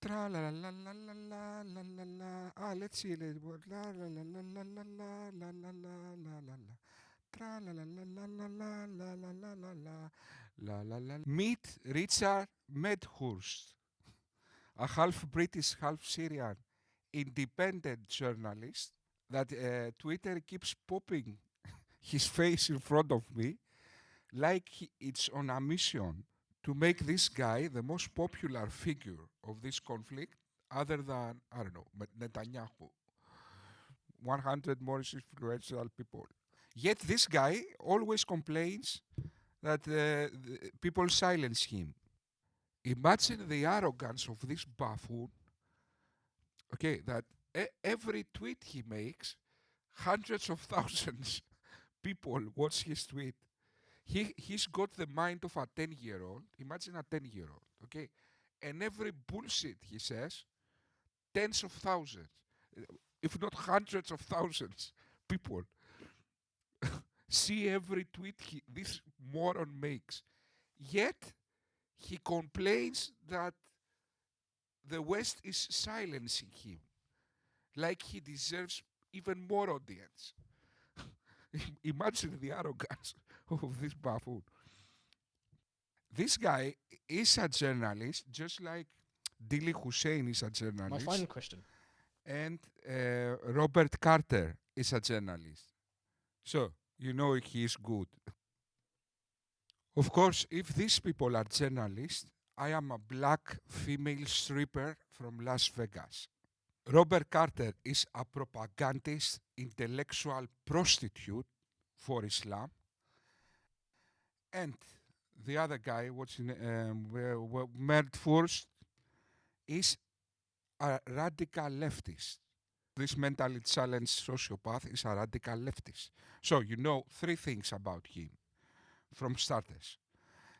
Tra la la la la la la la la. Let's see. La la la la la la la la la la la la la. Tra la la la la la la la la la la la la la la. Meet Richard Medhurst, a half British, half Syrian independent journalist that Twitter keeps popping his face in front of me like it's on a mission to make this guy the most popular figure of this conflict, other than, I don't know, Netanyahu, 100 most influential people. Yet this guy always complains that people silence him. Imagine the arrogance of this buffoon, okay, that every tweet he makes, hundreds of thousands people watch his tweet. He's got the mind of a 10-year-old. Imagine a 10-year-old, okay? And every bullshit he says, tens of thousands, if not hundreds of thousands, people see every tweet this moron makes. Yet he complains that the West is silencing him, like he deserves even more audience. Imagine the arrogance of this buffoon. This guy is a journalist, just like Dili Hussein is a journalist. My final question. And Robert Carter is a journalist. So, you know he is good. Of course, if these people are journalists, I am a black female stripper from Las Vegas. Robert Carter is a propagandist, intellectual prostitute for Islam. And the other guy, Medhurst, is a radical leftist. This mentally challenged sociopath is a radical leftist. So you know three things about him from starters.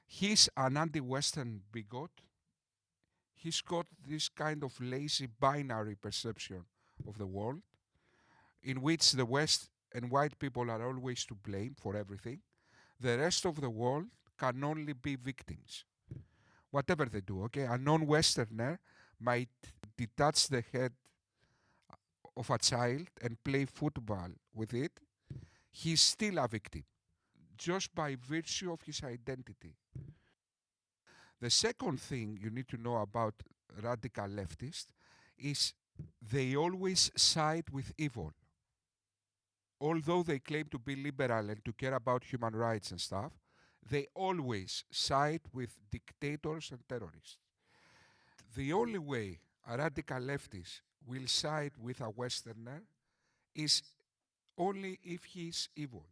He's an anti-Western bigot. He's got this kind of lazy binary perception of the world in which the West and white people are always to blame for everything. The rest of the world can only be victims. Whatever they do, okay? A non-Westerner might detach the head of a child and play football with it. He's still a victim, just by virtue of his identity. The second thing you need to know about radical leftists is they always side with evil. Although they claim to be liberal and to care about human rights and stuff, they always side with dictators and terrorists. The only way a radical leftist will side with a Westerner is only if he is evil.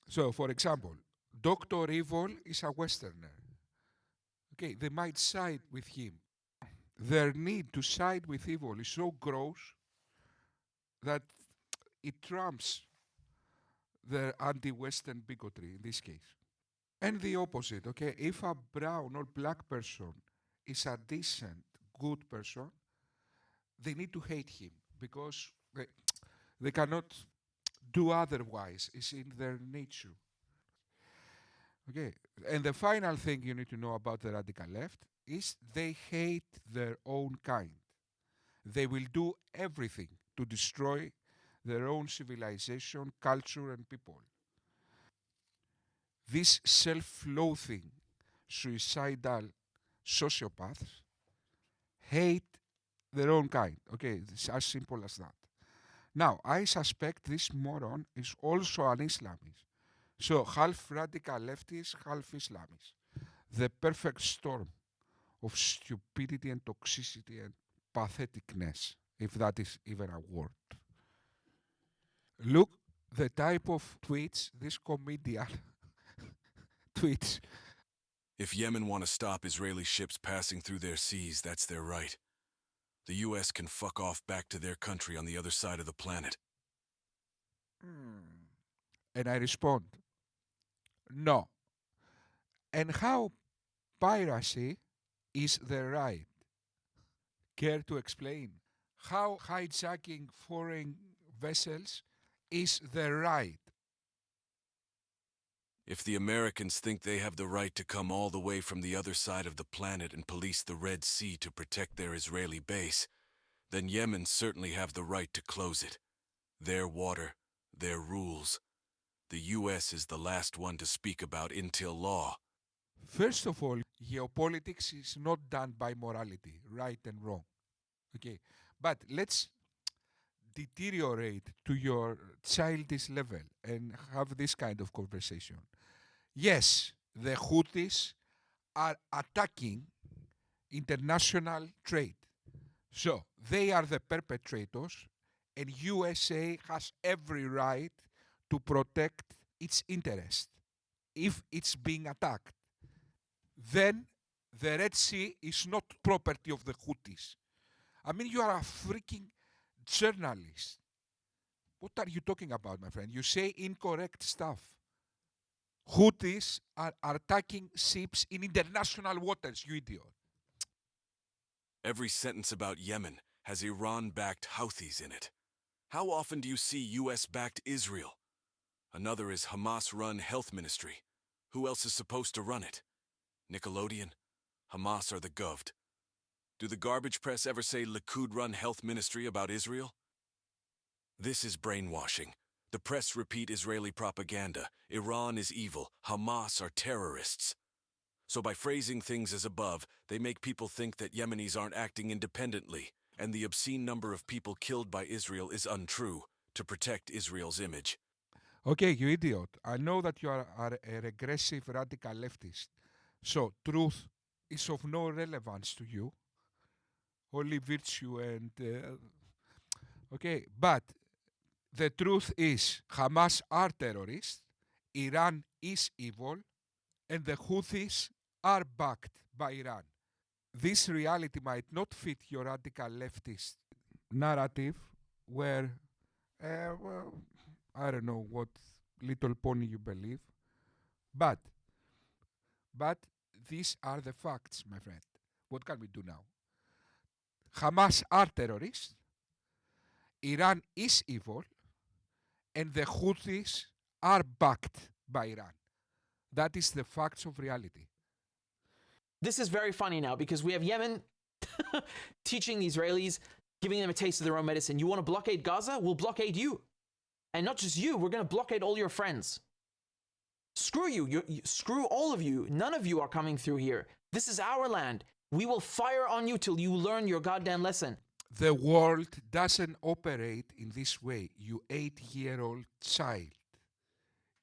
So, for example, Dr. Evil is a Westerner. Okay, they might side with him. Their need to side with evil is so gross that it trumps their anti-Western bigotry in this case. And the opposite, okay? If a brown or black person is a decent, good person, they need to hate him because they cannot do otherwise. It's in their nature. Okay, and the final thing you need to know about the radical left is they hate their own kind. They will do everything to destroy their own civilization, culture, and people. These self-loathing, suicidal sociopaths hate their own kind. Okay, it's as simple as that. Now, I suspect this moron is also an Islamist. So, half radical leftist, half Islamist. The perfect storm of stupidity and toxicity and patheticness, if that is even a word. Look, the type of tweets this comedian tweets. If Yemen want to stop Israeli ships passing through their seas, that's their right. The US can fuck off back to their country on the other side of the planet. And I respond, no. And how piracy is the right? Care to explain how hijacking foreign vessels is the right? If the Americans think they have the right to come all the way from the other side of the planet and police the Red Sea to protect their Israeli base, then Yemen certainly have the right to close it. Their water, their rules. The U.S. is the last one to speak about until law. First of all, geopolitics is not done by morality, right and wrong. Okay, but let's deteriorate to your childish level and have this kind of conversation. Yes, the Houthis are attacking international trade. So they are the perpetrators, and USA has every right to protect its interest. If it's being attacked, then the Red Sea is not property of the Houthis. I mean, you are a freaking journalist. What are you talking about, my friend? You say incorrect stuff. Houthis are attacking ships in international waters, you idiot. Every sentence about Yemen has Iran-backed Houthis in it. How often do you see U.S.-backed Israel? Another is Hamas-run health ministry. Who else is supposed to run it? Nickelodeon? Hamas are the goved. Do the garbage press ever say Likud-run health ministry about Israel? This is brainwashing. The press repeat Israeli propaganda. Iran is evil. Hamas are terrorists. So by phrasing things as above, they make people think that Yemenis aren't acting independently, and the obscene number of people killed by Israel is untrue, to protect Israel's image. Okay, you idiot. I know that you are a regressive radical leftist. So truth is of no relevance to you. Only virtue and... okay, but the truth is Hamas are terrorists, Iran is evil, and the Houthis are backed by Iran. This reality might not fit your radical leftist narrative where, well, I don't know what little pony you believe, but these are the facts, my friend. What can we do now? Hamas are terrorists, Iran is evil, and the Houthis are backed by Iran. That is the facts of reality. This is very funny now because we have Yemen teaching the Israelis, giving them a taste of their own medicine. You want to blockade Gaza? We'll blockade you. And not just you, we're going to blockade all your friends. Screw you, screw all of you. None of you are coming through here. This is our land. We will fire on you till you learn your goddamn lesson. The world doesn't operate in this way. You 8-year-old child.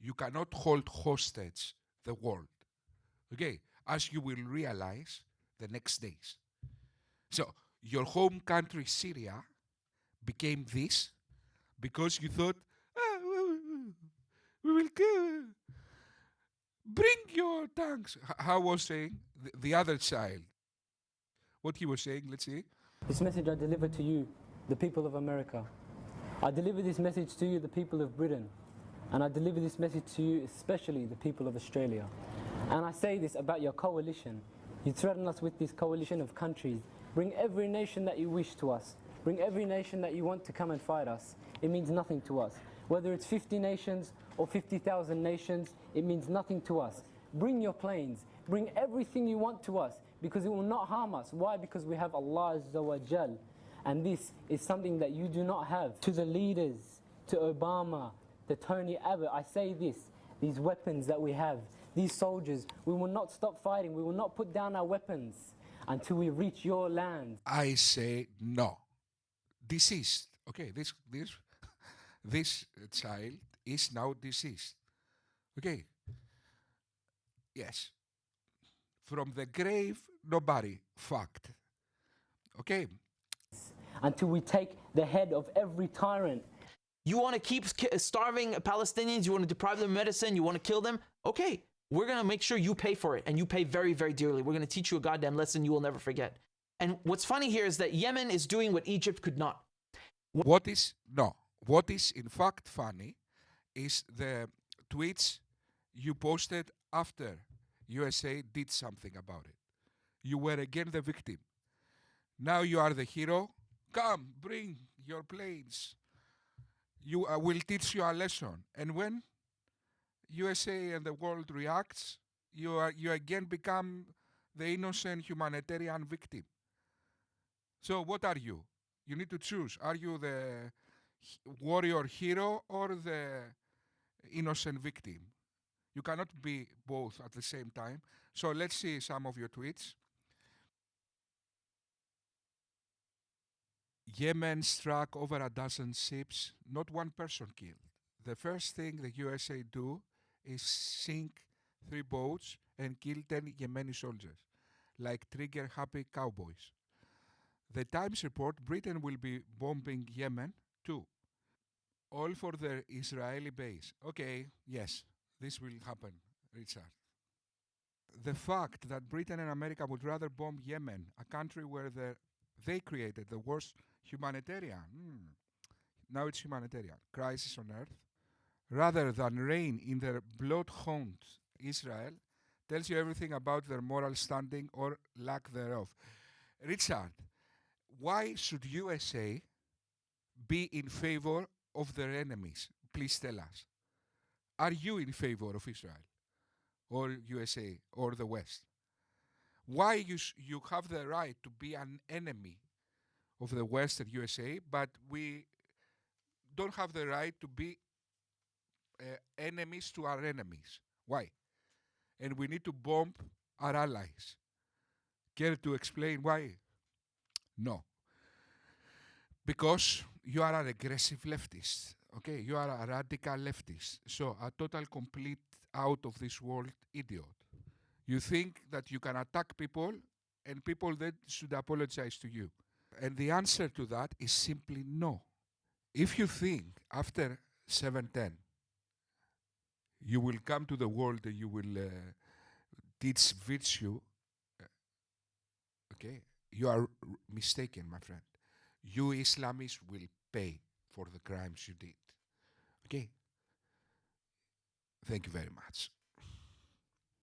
You cannot hold hostage the world. Okay? As you will realize the next days. So, your home country, Syria, became this because you thought, we will go. Bring your tanks. How was saying the other child? What he was saying, let's see. This message I deliver to you, the people of America. I deliver this message to you, the people of Britain. And I deliver this message to you, especially the people of Australia. And I say this about your coalition. You threaten us with this coalition of countries. Bring every nation that you wish to us. Bring every nation that you want to come and fight us. It means nothing to us. Whether it's 50 nations or 50,000 nations, it means nothing to us. Bring your planes. Bring everything you want to us because it will not harm us. Why? Because we have Allah Azza wa Jal. And this is something that you do not have. To the leaders, to Obama, to Tony Abbott, I say this, these weapons that we have, these soldiers, we will not stop fighting. We will not put down our weapons until we reach your land. I say no. Deceased. Okay, this child is now deceased. Okay. Yes. From the grave, nobody. Fact. Okay. Until we take the head of every tyrant. You want to keep starving Palestinians? You want to deprive them of medicine? You want to kill them? Okay, we're going to make sure you pay for it, and you pay very, very dearly. We're going to teach you a goddamn lesson you will never forget. And what's funny here is that Yemen is doing what Egypt could not. What is in fact funny is the tweets you posted after USA did something about it. You were again the victim. Now you are the hero. Come, bring your planes. I will teach you a lesson. And when? USA and the world reacts, you again become the innocent humanitarian victim. So what are you? You need to choose. Are you the warrior hero or the innocent victim? You cannot be both at the same time. So let's see some of your tweets. Yemen struck over a dozen ships, not one person killed. The first thing the USA do is sink 3 boats and kill 10 Yemeni soldiers, like trigger-happy cowboys. The Times report Britain will be bombing Yemen too, all for their Israeli base. Okay, yes, this will happen, Richard. The fact that Britain and America would rather bomb Yemen, a country where they created the worst humanitarian, now it's humanitarian, crisis on earth, rather than reign in their blood-hound Israel, tells you everything about their moral standing or lack thereof. Richard, why should USA be in favor of their enemies? Please tell us. Are you in favor of Israel or USA or the West? Why you have the right to be an enemy of the West and USA, but we don't have the right to be enemies to our enemies? Why? And we need to bomb our allies. Care to explain why? No. Because you are an aggressive leftist, okay? You are a radical leftist. So a total, complete, out of this world idiot. You think that you can attack people and people that should apologize to you. And the answer to that is simply no. If you think after 710 you will come to the world and you will teach virtue, okay, you are mistaken, my friend. You Islamists will pay for the crimes you did. Okay? Thank you very much.